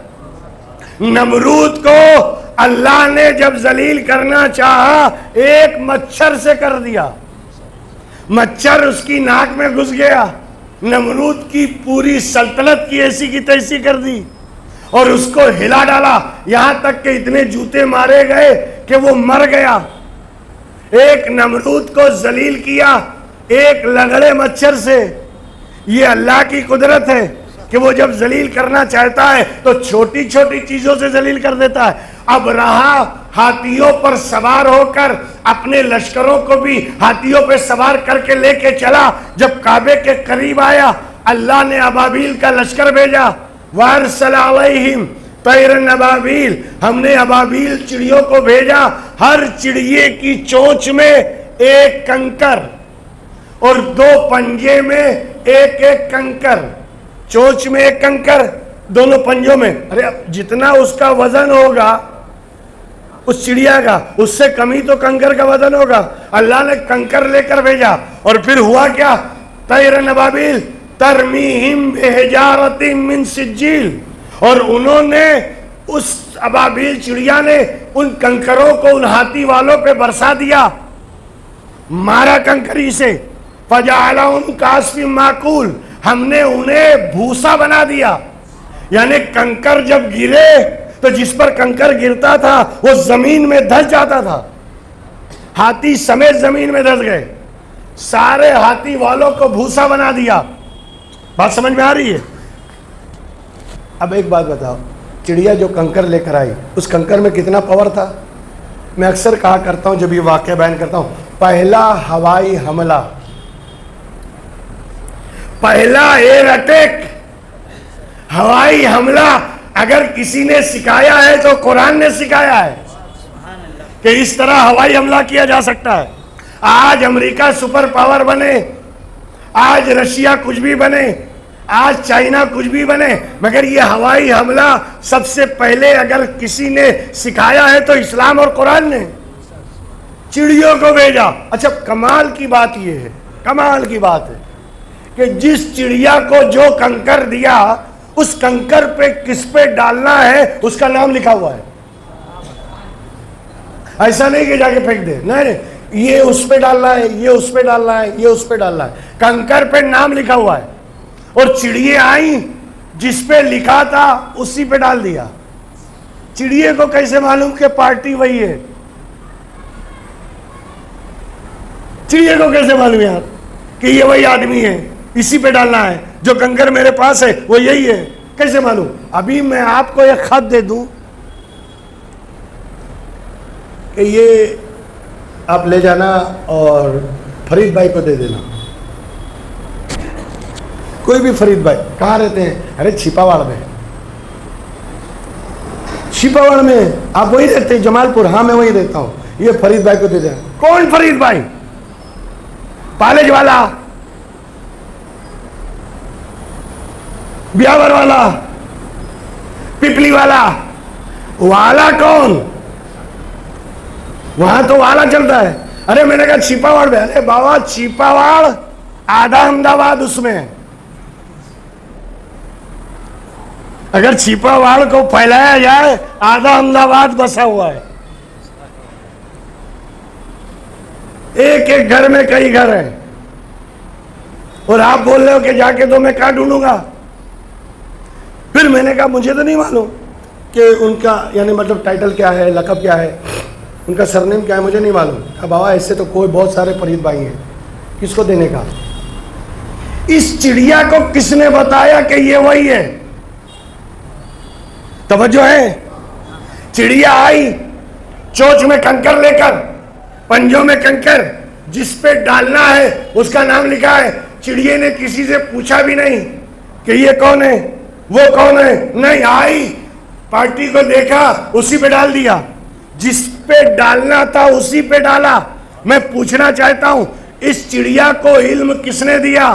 S1: نمرود کو اللہ نے جب ذلیل کرنا چاہا ایک مچھر سے کر دیا. مچھر اس کی ناک میں گھس گیا، نمرود کی پوری سلطنت کی ایسی کی تیسی کر دی اور اس کو ہلا ڈالا، یہاں تک کہ اتنے جوتے مارے گئے کہ وہ مر گیا. ایک نمرود کو ذلیل کیا ایک لنگڑے مچھر سے. یہ اللہ کی قدرت ہے کہ وہ جب ذلیل کرنا چاہتا ہے تو چھوٹی چھوٹی چیزوں سے ذلیل کر دیتا ہے. ابرہہ ہاتھیوں پر سوار ہو کر اپنے لشکروں کو بھی ہاتھیوں پہ سوار کر کے لے کے چلا. جب کعبے کے قریب آیا اللہ نے ابابیل کا لشکر بھیجا. وارسل علیہم طیرا ابابیل، ہم نے ابابیل چڑیوں کو بھیجا. ہر چڑیے کی چونچ میں ایک کنکر اور دو پنجے میں ایک ایک کنکر. چونچ میں ایک کنکر، دونوں پنجوں میں. ارے جتنا اس کا وزن ہوگا اس چڑیا کا، اس سے کم ہی تو کنکر کا وزن ہوگا. اللہ نے کنکر لے کر بھیجا. اور پھر ہوا کیا؟ طیرا ابابیل ترمیہم بحجارۃ من سجیل، اور انہوں نے اس ابابیل چڑیا نے ان کنکروں کو ان ہاتھی والوں پہ برسا دیا، مارا کنکری سے. فجعلہم کعصف ماکول، ہم نے انہیں بھوسا بنا دیا. یعنی کنکر جب گرے تو جس پر کنکر گرتا تھا وہ زمین میں دھس جاتا تھا. ہاتھی سمیت زمین میں دھس گئے، سارے ہاتھی والوں کو بھوسا بنا دیا. بات سمجھ میں آ رہی ہے؟ اب ایک بات بتاؤ، چڑیا جو کنکر لے کر آئی اس کنکر میں کتنا پاور تھا؟ میں اکثر کہا کرتا ہوں جب یہ واقعہ بیان کرتا ہوں،
S2: پہلا ہوائی حملہ، پہلا ایئر اٹیک، ہوائی حملہ اگر کسی نے سکھایا ہے تو قرآن نے سکھایا ہے کہ اس طرح ہوائی حملہ کیا جا سکتا ہے۔ آج امریکہ سپر پاور بنے، آج رشیا کچھ بھی بنے، آج چائنا کچھ بھی بنے، مگر یہ ہوائی حملہ سب سے پہلے اگر کسی نے سکھایا ہے تو اسلام اور قرآن نے، چڑیوں کو بھیجا۔ اچھا کمال کی بات یہ ہے، کمال کی بات ہے کہ جس چڑیا کو جو کنکر دیا، اس کنکر پہ کس پہ ڈالنا ہے اس کا نام لکھا ہوا ہے۔ ایسا نہیں کہ جا کے پھینک دے، نہیں، یہ اس پہ ڈالنا ہے، یہ اس پہ ڈالنا ہے، یہ اس پہ ڈالنا ہے، کنکر پہ نام لکھا ہوا ہے۔ اور چڑیے آئیں، جس پہ لکھا تھا اسی پہ ڈال دیا۔ چڑیے کو کیسے معلوم کہ پارٹی وہی ہے؟ چڑیے کو کیسے معلوم یار کہ یہ وہی آدمی ہے، اسی پہ ڈالنا ہے، جو کنکر میرے پاس ہے وہ یہی ہے؟ کیسے معلوم؟ ابھی میں آپ کو ایک خط دے دوں کہ یہ آپ لے جانا اور فرید بھائی کو دے دینا۔ کوئی بھی فرید بھائی، کہاں رہتے ہیں؟ ارے چھپاواڑ میں۔ چھپاواڑ میں آپ وہی رہتے ہیں؟ جمال پور؟ ہاں میں وہی رہتا ہوں۔ یہ فرید بھائی کو دے دینا۔ کون فرید بھائی؟ پالج والا، بیاور والا، پپلی والا؟ والا کون؟ وہاں تو والا چلتا ہے۔ ارے میں نے کہا چھپاواڑ میں۔ ارے بابا چھپاواڑ آدھا احمدآباد اس میں ہے۔ اگر چھپاواڑ کو پھیلایا جائے آدھا احمدآباد بسا ہوا ہے۔ ایک ایک گھر میں کئی گھر ہیں، اور آپ بول رہے ہو کہ جا کے تو میں کہاں ڈھونڈوں گا؟ پھر میں نے کہا مجھے تو نہیں معلوم کہ ان کا یعنی مطلب ٹائٹل کیا ہے، لقب کیا ہے، ان کا سرنیم کیا ہے، مجھے نہیں معلوم۔ کہا بابا ایسے تو کوئی بہت سارے فرید بھائی ہیں، کس کو دینے کا؟ اس چڑیا کو کس نے بتایا کہ یہ وہی ہے؟ توجہ ہے؟ چڑیا آئی چونچ میں کنکر لے کر، پنجوں میں کنکر، جس پہ ڈالنا ہے اس کا نام لکھا ہے۔ چڑیے نے کسی سے پوچھا بھی نہیں کہ یہ کون ہے، وہ کون ہے، نہیں، آئی پارٹی کو دیکھا اسی پہ ڈال دیا، جس پہ ڈالنا تھا اسی پہ ڈالا۔ میں پوچھنا چاہتا ہوں اس چڑیا کو علم کس نے دیا؟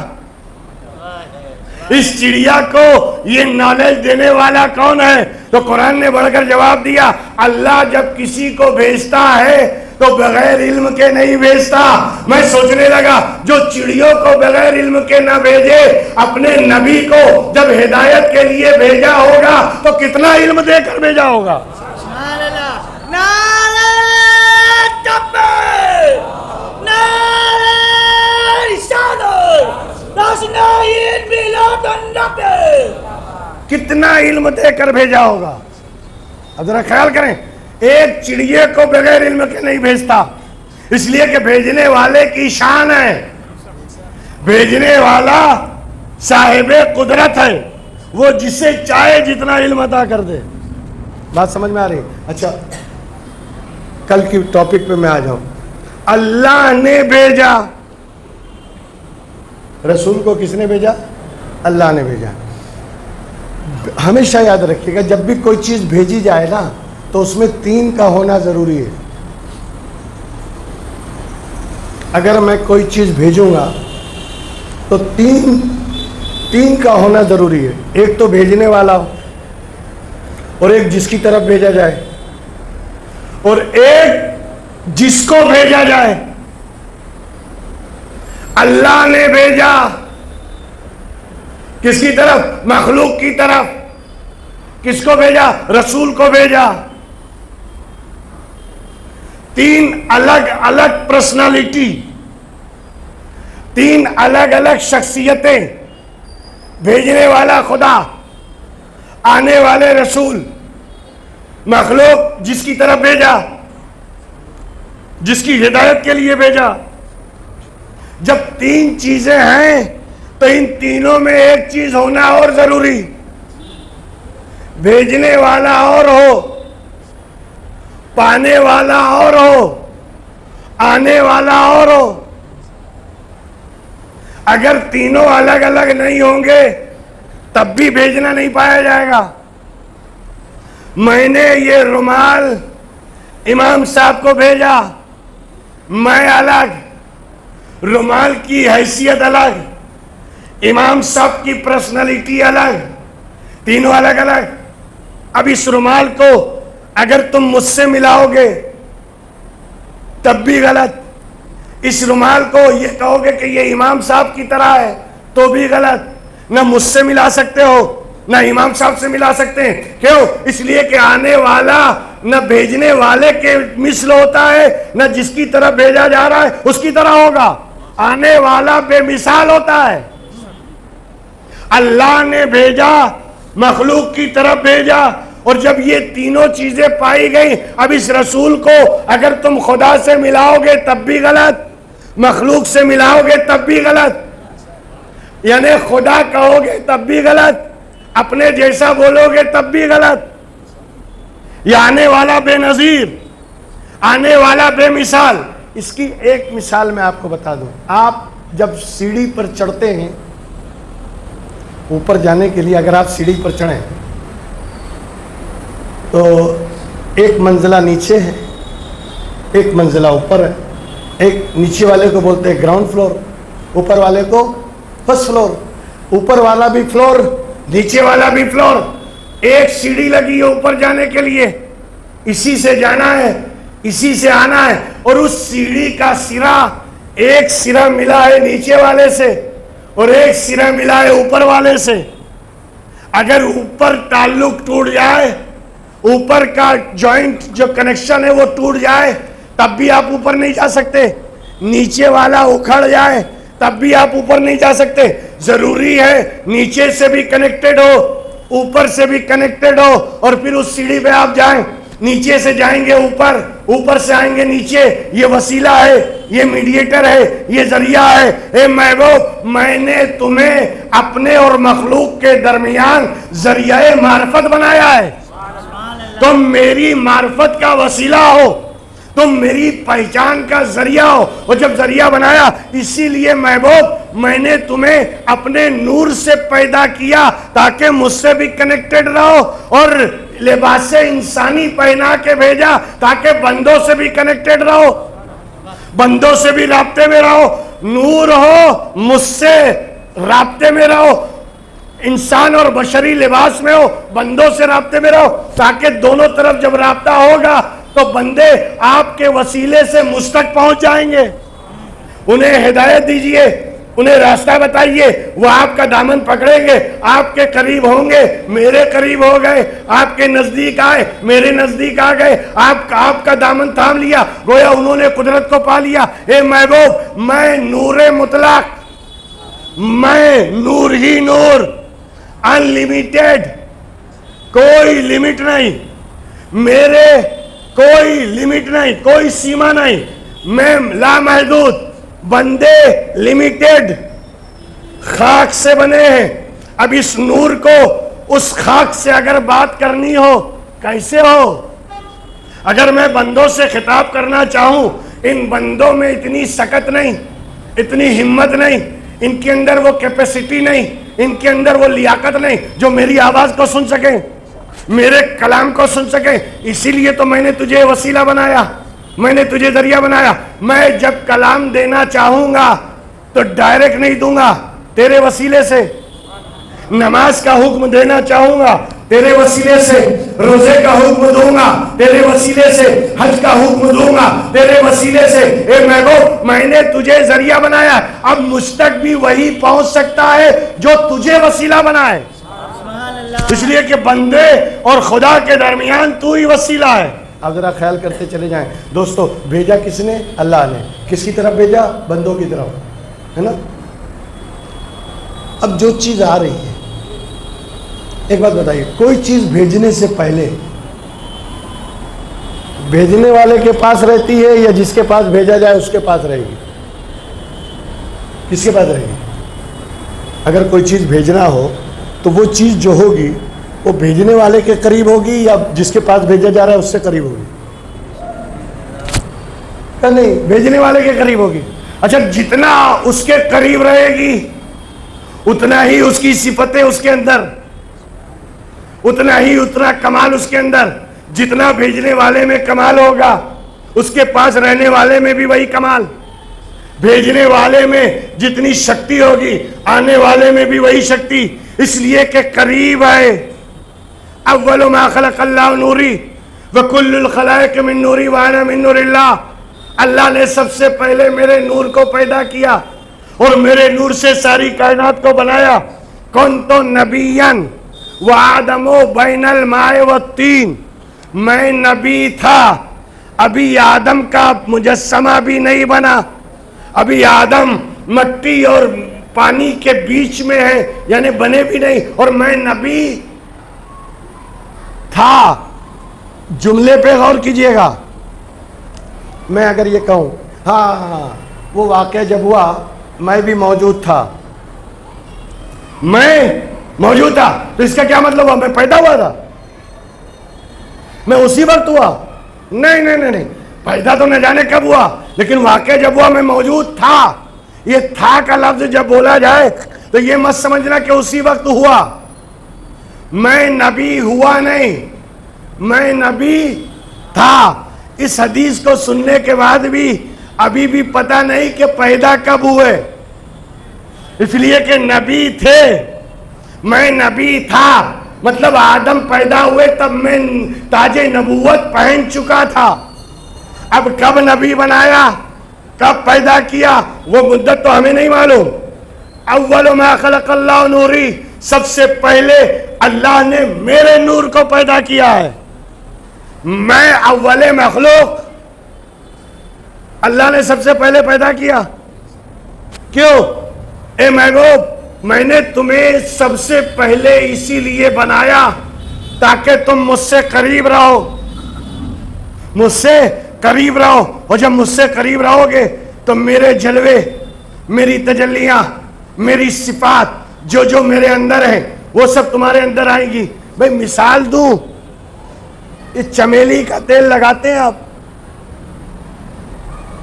S2: اس چڑیا کو یہ نالج دینے والا کون ہے؟ تو قرآن نے بڑھ کر جواب دیا، اللہ جب کسی کو بھیجتا ہے تو بغیر علم کے نہیں بھیجتا۔ میں سوچنے لگا جو چڑیوں کو بغیر علم کے نہ بھیجے، اپنے نبی کو جب ہدایت کے لیے بھیجا ہوگا تو کتنا علم دے کر بھیجا ہوگا۔
S3: سبحان اللہ، نعرہ تکبیر، نعرہ رسالت، ناشنائین میلاد النبی،
S2: کتنا علم دے کر بھیجا ہوگا۔ اب ذرا خیال کریں، ایک چڑیے کو بغیر علم کے نہیں بھیجتا، اس لیے کہ بھیجنے والے کی شان ہے، بھیجنے والا صاحب قدرت ہے، وہ جسے چاہے جتنا علم عطا کر دے۔ بات سمجھ میں آ رہی؟ اچھا کل کی ٹاپک پہ میں آ جاؤں۔ اللہ نے بھیجا، رسول کو کس نے بھیجا؟ اللہ نے بھیجا۔ ہمیشہ یاد رکھیے گا جب بھی کوئی چیز بھیجی جائے نا تو اس میں تین کا ہونا ضروری ہے۔ اگر میں کوئی چیز بھیجوں گا تو تین کا ہونا ضروری ہے۔ ایک تو بھیجنے والا ہو، اور ایک جس کی طرف بھیجا جائے، اور ایک جس کو بھیجا جائے۔ اللہ نے بھیجا کس کی طرف؟ مخلوق کی طرف۔ کس کو بھیجا؟ رسول کو بھیجا۔ تین الگ الگ پرسنالٹی، تین الگ الگ شخصیتیں، بھیجنے والا خدا، آنے والے رسول، مخلوق جس کی طرف بھیجا، جس کی ہدایت کے لیے بھیجا۔ جب تین چیزیں ہیں تو ان تینوں میں ایک چیز ہونا اور ضروری، بھیجنے والا اور ہو، پانے والا اور ہو،
S1: آنے والا اور ہو. اگر تینوں الگ الگ نہیں ہوں گے تب بھی بھیجنا نہیں پایا جائے گا. میں نے یہ رومال امام صاحب کو بھیجا، میں الگ، رومال کی حیثیت الگ، امام صاحب کی پرسنالٹی الگ، تینوں الگ الگ. اب اس رومال کو اگر تم مجھ سے ملاؤ گے تب بھی غلط. اس رومال کو یہ کہو گے کہ یہ امام صاحب کی طرح ہے تو بھی غلط. نہ مجھ سے ملا سکتے ہو نہ امام صاحب سے ملا سکتے ہیں. کیوں؟ اس لیے کہ آنے والا نہ بھیجنے والے کے مثل ہوتا ہے، نہ جس کی طرف بھیجا جا رہا ہے اس کی طرح ہوگا. آنے والا بے مثال ہوتا ہے. اللہ نے بھیجا، مخلوق کی طرف بھیجا، اور جب یہ تینوں چیزیں پائی گئی، اب اس رسول کو اگر تم خدا سے ملاؤ گے تب بھی غلط، مخلوق سے ملاؤ گے تب بھی غلط، یعنی خدا کہو گے تب بھی غلط، اپنے جیسا بولو گے تب بھی غلط. یہ آنے والا بے نظیر، آنے والا بے مثال. اس کی ایک مثال میں آپ کو بتا دوں. آپ جب سیڑھی پر چڑھتے ہیں، اوپر جانے کے لیے اگر آپ سیڑھی پر چڑھیں تو ایک منزلہ نیچے ہے، ایک منزلہ اوپر ہے. ایک نیچے والے کو بولتے ہیں گراؤنڈ فلور، اوپر والے کو فرسٹ فلور. اوپر والا بھی فلور، نیچے والا بھی فلور. ایک سیڑھی لگی ہے اوپر جانے کے لیے، اسی سے جانا ہے، اسی سے آنا ہے. اور اس سیڑھی کا سرا، ایک سرا ملا ہے نیچے والے سے اور ایک سرا ملا ہے اوپر والے سے. اگر اوپر تعلق ٹوٹ جائے، اوپر کا جوائنٹ جو کنیکشن ہے وہ ٹوٹ جائے تب بھی آپ اوپر نہیں جا سکتے. نیچے والا اکھڑ جائے تب بھی آپ اوپر نہیں جا سکتے. ضروری ہے نیچے سے بھی کنیکٹڈ ہو، اوپر سے بھی کنیکٹڈ ہو، اور پھر اس سیڑھی پہ آپ جائیں. نیچے سے جائیں گے اوپر، اوپر سے آئیں گے نیچے. یہ وسیلہ ہے، یہ میڈیٹر ہے، یہ ذریعہ ہے. اے محبوب، میں نے تمہیں اپنے اور مخلوق کے درمیان ذریعہ معرفت بنایا ہے. تم میری معرفت کا وسیلہ ہو، تم میری پہچان کا ذریعہ ہو. اور جب ذریعہ بنایا، اسی لیے محبوب میں نے تمہیں اپنے نور سے پیدا کیا تاکہ مجھ سے بھی کنیکٹڈ رہو، اور لباس انسانی پہنا کے بھیجا تاکہ بندوں سے بھی کنیکٹڈ رہو، بندوں سے بھی رابطے میں رہو. نور ہو، مجھ سے رابطے میں رہو. انسان اور بشری لباس میں ہو، بندوں سے رابطے میں رہو، تاکہ دونوں طرف جب رابطہ ہوگا تو بندے آپ کے وسیلے سے مجھ تک پہنچ جائیں گے. انہیں ہدایت دیجئے، انہیں راستہ بتائیے، وہ آپ کا دامن پکڑیں گے، آپ کے قریب ہوں گے. میرے قریب ہو گئے، آپ کے نزدیک آئے، میرے نزدیک آ گئے. آپ کا دامن تھام لیا، گویا انہوں نے قدرت کو پا لیا. اے محبوب، میں نور مطلق، میں نور ہی نور، انلیمیٹڈ، کوئی لمٹ نہیں، میرے کوئی لمٹ نہیں، کوئی سیما نہیں. میں لامحدود، بندے لمیٹڈ، خاک سے بنے ہیں. اب اس نور کو اس خاک سے اگر بات کرنی ہو، کیسے ہو؟ اگر میں بندوں سے خطاب کرنا چاہوں، ان بندوں میں اتنی سکت نہیں، اتنی ہمت نہیں، ان کے اندر وہ کیپیسٹی نہیں، ان کے اندر وہ لیاقت نہیں جو میری آواز کو سن سکیں، میرے کلام کو سن سکیں. اسی لیے تو میں نے تجھے وسیلہ بنایا، میں نے تجھے ذریعہ بنایا. میں جب کلام دینا چاہوں گا تو ڈائریکٹ نہیں دوں گا، تیرے وسیلے سے. نماز کا حکم دینا چاہوں گا تیرے وسیلے سے، روزے کا حکم دوں گا تیرے وسیلے سے، حج کا حکم دوں گا تیرے وسیلے سے. اے محبوب، میں نے تجھے ذریعہ بنایا، اب مجھ تک بھی وہی پہنچ سکتا ہے جو تجھے وسیلہ بنائے. اس لیے کہ بندے اور خدا کے درمیان تو ہی وسیلہ ہے. اب ذرا خیال کرتے چلے جائیں دوستو، بھیجا کس نے؟ اللہ نے. کس کی طرف بھیجا؟ بندوں کی طرف، ہے نا. اب جو چیز آ رہی ہے، ایک بات بتائیے، کوئی چیز بھیجنے سے پہلے بھیجنے والے کے پاس رہتی ہے یا جس کے پاس بھیجا جائے اس کے پاس رہے گی؟ کس کے پاس رہے گی؟ اگر کوئی چیز بھیجنا ہو تو وہ چیز جو ہوگی وہ بھیجنے والے کے قریب ہوگی یا جس کے پاس بھیجا جا رہا ہے اس سے قریب ہوگی؟
S2: نہیں بھیجنے والے کے قریب ہوگی. اچھا جتنا اس کے قریب رہے گی اتنا ہی اس کی صفتیں اس کے اندر, اتنا کمال اس کے اندر. جتنا بھیجنے والے میں کمال ہوگا اس کے پاس رہنے والے میں بھی وہی کمال. بھیجنے والے میں جتنی شکتی ہوگی آنے والے میں بھی وہی شکتی, اس لیے کہ قریب ہے. اول ما خلق اللہ نوری وکل الخلائق من نوری وانا من نور اللہ. اللہ نے سب سے پہلے میرے نور کو پیدا کیا اور میرے نور سے ساری کائنات کو بنایا. کنت نبیا وآدم بین الماء والطین, میں نبی تھا, ابھی آدم کا مجسمہ بھی نہیں بنا, ابھی آدم مٹی اور پانی کے بیچ میں ہے, یعنی بنے بھی نہیں, اور میں نبی تھا. جملے پہ غور کیجئے گا. میں اگر یہ کہوں ہاں وہ واقعہ جب ہوا میں بھی موجود تھا, میں موجود تھا, تو اس کا کیا مطلب ہوا میں پیدا ہوا تھا, میں اسی وقت ہوا؟ نہیں نہیں نہیں نہیں, پیدا تو نہ جانے کب ہوا, لیکن واقعہ جب ہوا میں موجود تھا. یہ تھا کا لفظ جب بولا جائے تو یہ مت سمجھنا کہ اسی وقت ہوا. میں نبی ہوا نہیں, میں نبی تھا. اس حدیث کو سننے کے بعد بھی ابھی بھی پتہ نہیں کہ پیدا کب ہوئے, اس لیے کہ نبی تھے, میں نبی تھا. مطلب آدم پیدا ہوئے تب میں تاج نبوت پہن چکا تھا. اب کب نبی بنایا, کب پیدا کیا, وہ مدت تو ہمیں نہیں معلوم. اول ما خلق اللہ نوری, سب سے پہلے اللہ نے میرے نور کو پیدا کیا ہے. میں اول مخلوق, اللہ نے سب سے پہلے پیدا کیا. کیوں؟ اے محبوب, میں نے تمہیں سب سے پہلے اسی لیے بنایا تاکہ تم مجھ سے قریب رہو, مجھ سے قریب رہو. اور جب مجھ سے قریب رہو گے تو میرے جلوے, میری تجلیاں, میری صفات جو جو میرے اندر ہیں وہ سب تمہارے اندر آئیں گی. بھئی مثال دوں, اس چمیلی کا تیل لگاتے ہیں آپ,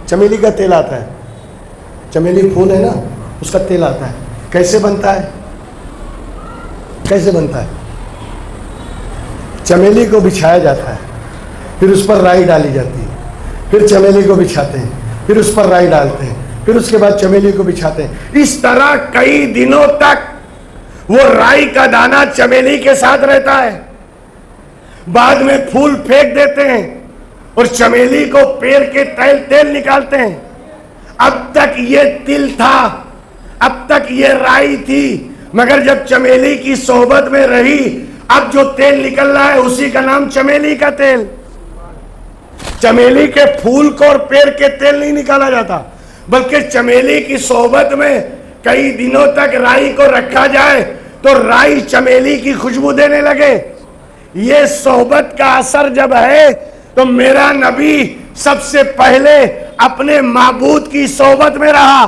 S2: چمیلی کا تیل آتا ہے, چمیلی پھول ہے نا, اس کا تیل آتا ہے. کیسے بنتا ہے, کیسے بنتا ہے؟ چمیلی کو بچھایا جاتا ہے, پھر اس پر رائی ڈالی جاتی ہے, پھر چمیلی کو بچھاتے ہیں, پھر اس پر رائی ڈالتے ہیں, پھر اس کے بعد چمیلی کو بچھاتے ہیں. اس طرح کئی دنوں تک وہ رائی کا دانہ چمیلی کے ساتھ رہتا ہے. بعد میں پھول پھینک دیتے ہیں اور چمیلی کو پیر کے تیل نکالتے ہیں. اب تک یہ تل تھا, اب تک یہ رائی تھی, مگر جب چمیلی کی صحبت میں رہی اب جو تیل نکل رہا ہے اسی کا نام چمیلی کا تیل. چمیلی کے پھول کو اور پیر کے تیل نہیں نکالا جاتا, بلکہ چمیلی کی صحبت میں کئی دنوں تک رائی کو رکھا جائے تو رائی چمیلی کی خوشبو دینے لگے. یہ صحبت کا اثر جب ہے تو میرا نبی سب سے پہلے اپنے معبود کی صحبت میں رہا,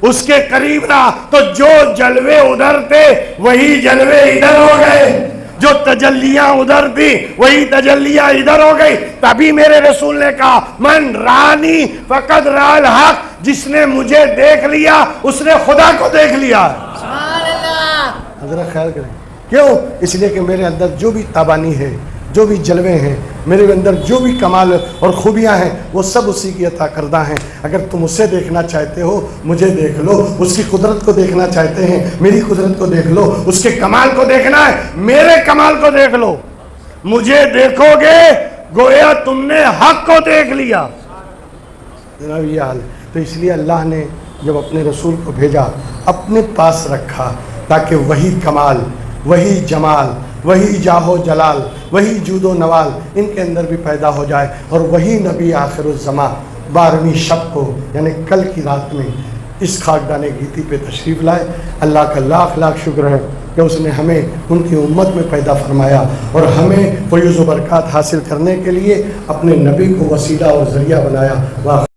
S2: اس کے قریب رہا, تو جو جلوے ادھر تھے وہی جلوے ادھر ہو گئے, جو تجلیاں ادھر تھی وہی تجلیاں ادھر ہو گئی. تبھی میرے رسول نے کہا من رانی فقد رأى الحق, جس نے مجھے دیکھ لیا اس نے خدا کو دیکھ لیا. حضرت خیال کریں, کیوں؟ اس لیے کہ میرے اندر جو بھی تابانی ہے, جو بھی جلوے ہیں, میرے اندر جو بھی کمال اور خوبیاں ہیں وہ سب اسی کی عطا کردہ ہیں. اگر تم اسے دیکھنا چاہتے ہو مجھے دیکھ لو, اس کی قدرت کو دیکھنا چاہتے ہیں میری قدرت کو دیکھ لو, اس کے کمال کو دیکھنا ہے میرے کمال کو دیکھ لو. مجھے دیکھو گے گویا تم نے حق کو دیکھ لیا. جناب یہ حال ہے. تو اس لیے اللہ نے جب اپنے رسول کو بھیجا اپنے پاس رکھا تاکہ وہی کمال, وہی جمال, وہی جاہ و جلال, وہی جود و نوال ان کے اندر بھی پیدا ہو جائے, اور وہی نبی آخر الزمان 12ویں شب کو یعنی کل کی رات میں اس خاکدان گیتی پہ تشریف لائے. اللہ کا لاکھ لاکھ شکر ہے کہ اس نے ہمیں ان کی امت میں پیدا فرمایا اور ہمیں فیض و برکات حاصل کرنے کے لیے اپنے نبی کو وسیلہ اور ذریعہ بنایا.